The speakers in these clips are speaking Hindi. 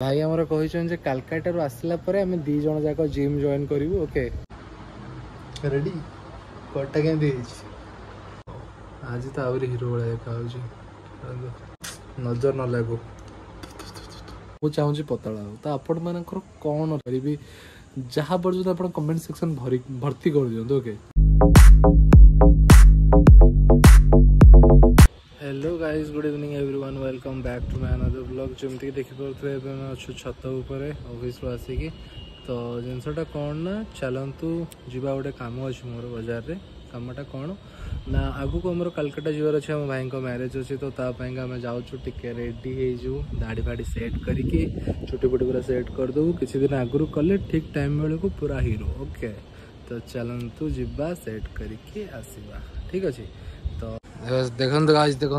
भाई आमर कही कालकाटा आसला आम दी जन जाक जिम जॉइन करूँ। ओके रेडी कटा के आज तो आहरी हिरो भाया देखा नजर न लगू मु चाहूँगी पतला हो तो आपण मान कौन करी जहाँ पर्यटन आप कमेंट सेक्शन भर्ती कर दिखाँ। Okay hello guys good evening everyone welcome back to my another blog. जमती देखिपे अच्छु छत उपर ऑफिस आसिकी तो जिनसटा कौन ना चलतु जीवा गोटे कम अच्छे मोर बाजार रे कमटा कौन ना आगु को आमर कालकाटा जीवार अच्छे आम भाई मैरेज अच्छे तो आम जाऊँ टिके रेडी हो दाढ़ी फाड़ी सेट करके चुटी पुटी पूरा सेट करदेबू किसी दिन आगु कले ठीक टाइम बेलू को पूरा हीरो। ओके तो चलतु जीवा सेट करके आसवा ठीक अच्छे। तो देखो गाइस देखो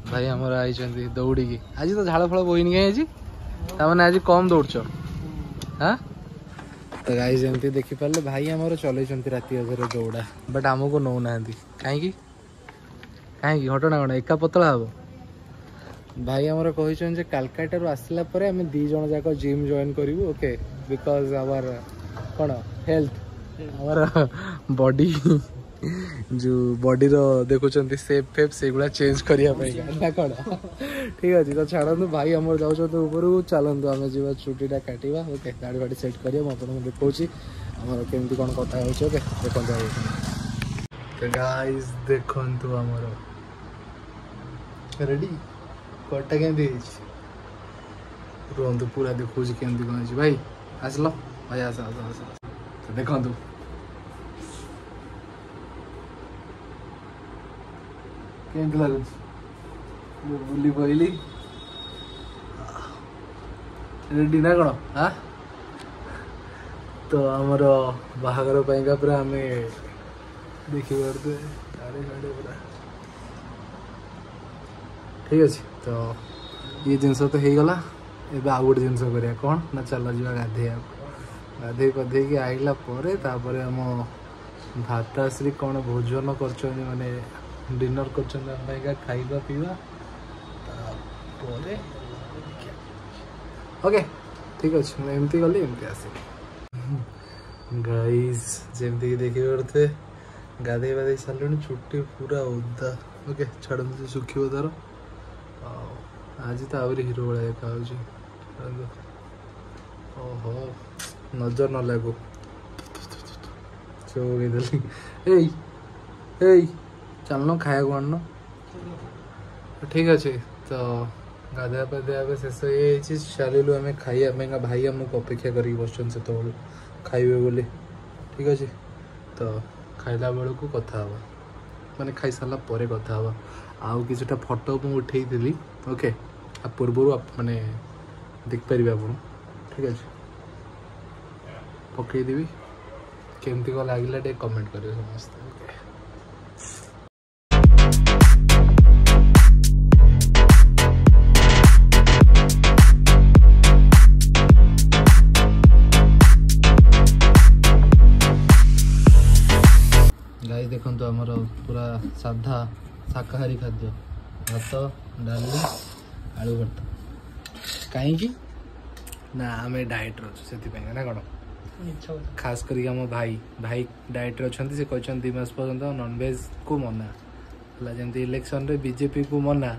भाई आमर आई दौड़ी की आज तो झाड़ फल बोईन कहीं आज कम दौड़ हाँ तो गाइस एमती देखिपारे भाई आमर चलते राति अधर दौड़ा बट आमको नौ ना कहीं कहीं घटना कौन एका पतला हम भाई आमर कही कालकाटा आसला आम दी जन जाक जिम जॉइन करूँ। ओके बिकज आवर कौन हेल्थ आवर बॉडी जो बॉडी रो देखुं सेप फेप से गुला चेंज करने ना कौन ठीक अच्छे। तो छाड़ू भाई आमर जाऊँ ऊपर चलतु आम जा छुट्टा काटा। ओके दाढ़ी फाड़ी सेट कर देखी आमर केमती कौन कथा हो। ओके देखो गाइस देखु आमर रेडी कटा के रुहतु पूरा देखुची केमती कौन भाई आसलो भाई आस आस आस तो देखु केमती लगुच बुली पहली रेडी ना कौन हाँ तो आमर बाहागर पूरा आम देखी पारे पूरा ठीक अच्छे। तो ये जिनस तो हो गला एबे आउ गोटे जिनस करा कौन ना चल जा गाधे गाधे पधे आइला तापर आम भाताश्री कौन भोजन कर माने डिनर कर खाइबा पीवा ओके ठीक अच्छे मैं एमती गली एमती आस गाइस जमती देखी पारे गाधे बाधे सारे छुट्टी पूरा ओदा। ओके छाड़ सुखी तार आज तो आहरी हिरो भाया देखा ओहो नजर न लगू चलना खाया आन ठीक अच्छे। तो गाधा पाधा शेष हो चलू आम खाइबा भाई आमको अपेक्षा कर बस से खाइबे बोली ठीक अच्छे। तो खाइला बेलू कथा हाँ माने खाई सारा पर कथा हाँ आउ किछटा फोटो मुझे उठे। ओके आ पूर्व माने देखिपारे आप ठीक अच्छे पकईदेवी केमती कौन लगे टे कमेंट करेंगे समस्त। ओके गाइस देखो आमर पूरा साधा शाकाहारी खाद्य भात डाली आलू भर्ता कहीं ना आम डाएट से ना कौन खास करके आम भाई भाई डाएट अच्छा से कहते 2 मास पर्यंत नॉनवेज को मना जमी इलेक्शन रे बीजेपी को मना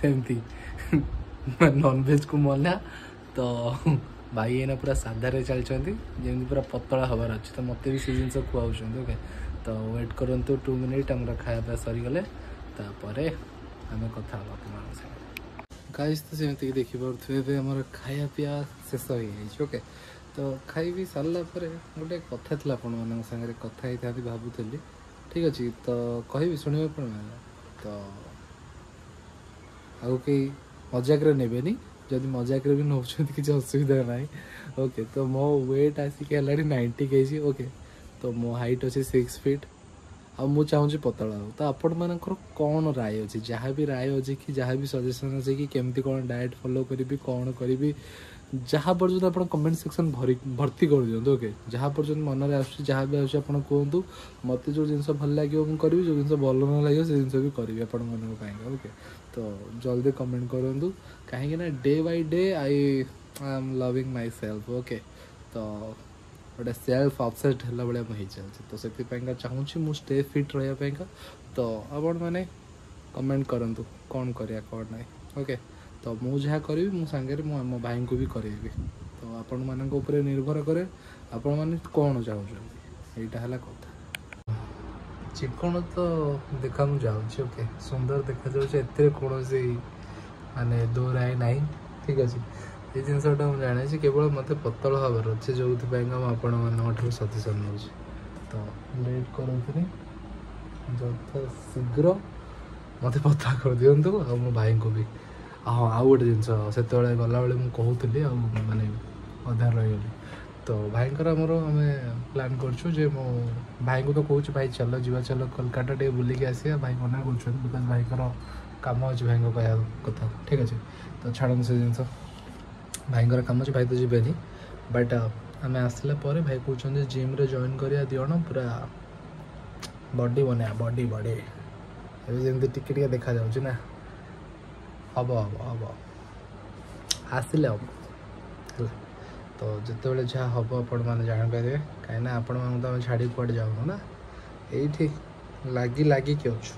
सेमती नॉनवेज को मना। तो भाई एना पूरा साधारे चलती जमी पूरा पतला हबार अच्छे तो मत भी से जिन खुआऊँ। ओके तो वेट करूँ 2 मिनिट आम खाया सरीगले आम कथा गाइस तो सेमती देखिपे आम खाया पीया शेष हो जाए। ओके तो खाई सारा गोटे कथा था आपण सागर कथा ही भावुली ठीक अच्छे। तो कह शुणे तो आगे कई मजाक ने जदि मजाक भी नौ किसी असुविधा ना। ओके तो मो वेट आसिक 90 kg। ओके तो मो हाइट अच्छे 6 फीट आ मु चाहूँगी पतला हो तो आपण मान कौन राय अच्छे जहाँ भी राय अच्छे कि जहाँ भी सजेसन अच्छे कि केमती कौन डाएट फॉलो करी कौन करी जहाँ पर्यटन आप कमेंट सेक्शन भर्ती कर दिखाँ। ओके जहाँ पर्यटन मन में आस जहाँ भी आस कहतु मत जो जिन भल लगे मुझे करी जो जिन भल न लगे से जिन भी करी आपण मान। ओके तो जल्दी कमेंट करूँ कहीं day by day I I am loving my self okay तो गोटे सेल्फ अपसेट है भाया मुझे चलती तो से चाहूँगी मुझे स्टे फिट रही तो आपण मैंने कमेंट करूँ कौन करा कौन ना ओके तो मुझे जहाँ करी मो सांगे मो भाई को भी करी तो आपण मान निर्भर कै आपण मैंने कौन चाहूँ यहाँ है कथा चिकन तो देखा मुझे जाऊँगी ओके सुंदर देखा जाए कौन माने दो राय ना ठीक अच्छे ये जिनसा मुझे जानी केवल मत पतल हबार अच्छे जो आपण मैं सजेसन नौ तो लेट करूँ यथा शीघ्र मत पता कर दिंतु आ मो भाई को भी हाँ आउ गोटे जिन से गला बेले मुझे माने अधा रही तो भाई आमर आम प्लान कर मो भाई को तो कहूँ भाई चलो जीवा चलो कोलकाता टे बुलिक आसिया भाई मना कर बिकज भाई कम अच्छे भाई को कह कथा ठीक अच्छे तो छाड़ से जिन भाई कम अच्छे भाई तो जी बट आम आसला भाई कहते जिम रे जॉइन करिया दिजन पूरा बॉडी बना बॉडी बॉडी जमी टिके देखा जाऊँ ना हम हम हम आसिले हम तो जिते बड़े जहाँ हम आपण मैंने जापारे कहीं आपण मैं तो छाड़ी कड़े जाऊँ ना ये लगी लगी कि अच्छु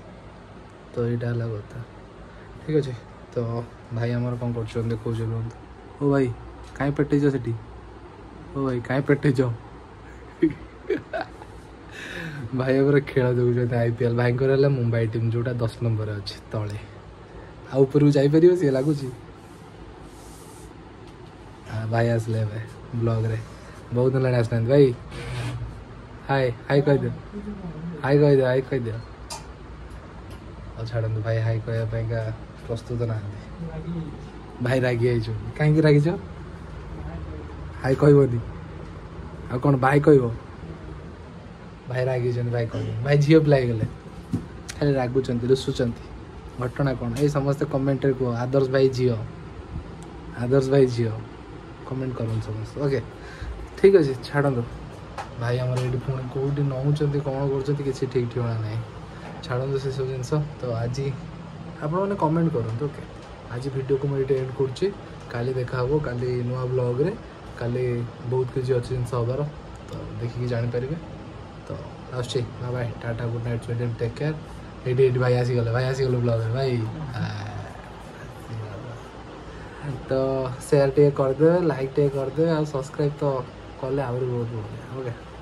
तो यहाँ है कथा ठीक अच्छे तो भाई आमर कौन कर देखो ओ भाई कहीं पेटेज से ओ भाई कहीं पेटेज भाई आम खेल देखुं IPL भाई मुंबई टीम जोटा 10 नंबर अच्छे तले आपर जापर सी लगुच भाई आसले ब्लॉग रे बहुत दिन आसना भाई हाय हाय कह दियो हाय कह दियो हाय कह दियो छाड़ू भाई हाय कहवाई प्रस्तुत ना भाई रागी आई कहीं रागिच हाय कहबनी आ कौन भाई कह भाई रागी भाई कह भाई झील पिला गले खाली रागुंट रुषुंट घटना कौन ये समस्ते कमेंट कह आदर्श भाई झील कमेंट कर समस्त ओके ठीक अच्छे छाड़ू भाई आमर ये पुणी कौटी नौंट कौन कर किसी ठीक ठिकाना ना छाड़ू से सब जिन तो आज आपण मैंने कमेंट करूँ ओके आज वीडियो को मुझे एंड कर काली देखा हम काली नुआ ब्लॉग रे काली बहुत किसी अच्छे जिन हबार तो देखिए जापर तो आसुच्छी bye bye tata good night sweet take care ये भाई आसीगले ब्लॉग रे भाई तो शेयर टे करदे लाइक टे करदे आ सब्सक्राइब तो कले आहरी बहुत बढ़िया ओके।